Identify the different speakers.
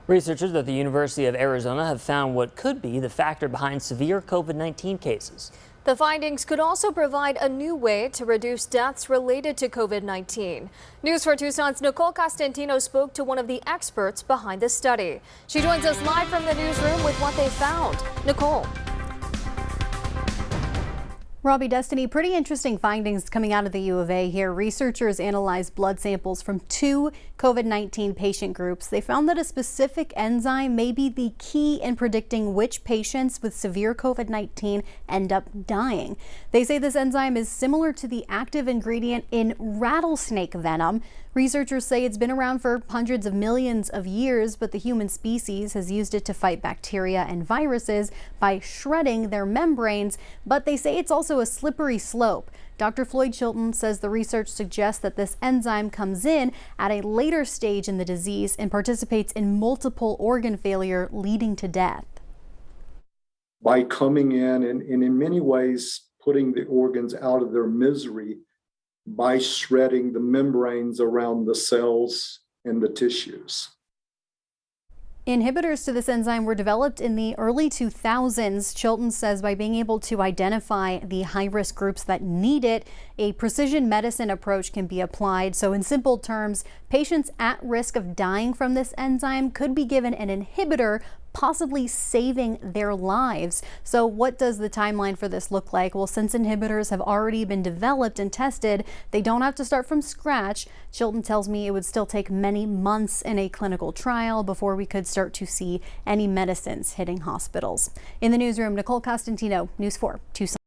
Speaker 1: Researchers at the University of Arizona have found what could be the factor behind severe COVID-19 cases.
Speaker 2: The findings could also provide a new way to reduce deaths related to COVID-19. News 4 Tucson's Nicole Costantino spoke to one of the experts behind the study. She joins us live from the newsroom with what they found. Nicole.
Speaker 3: Robbie, Destiny, pretty interesting findings coming out of the U of A here. Researchers analyzed blood samples from 2 COVID-19 patient groups. They found that a specific enzyme may be the key in predicting which patients with severe COVID-19 end up dying. They say this enzyme is similar to the active ingredient in rattlesnake venom. Researchers say it's been around for hundreds of millions of years, but the human species has used it to fight bacteria and viruses by shredding their membranes. But they say it's also a slippery slope. Dr. Floyd Chilton says the research suggests that this enzyme comes in at a later stage in the disease and participates in multiple organ failure, leading to death.
Speaker 4: By coming in and in many ways putting the organs out of their misery by shredding the membranes around the cells and the tissues.
Speaker 3: Inhibitors to this enzyme were developed in the early 2000s. Chilton says by being able to identify the high-risk groups that need it, a precision medicine approach can be applied. So in simple terms, patients at risk of dying from this enzyme could be given an inhibitor, possibly saving their lives. So what does the timeline for this look like? Well, since inhibitors have already been developed and tested, they don't have to start from scratch. Chilton tells me it would still take many months in a clinical trial before we could start to see any medicines hitting hospitals. In the newsroom, Nicole Costantino, News 4 Tucson.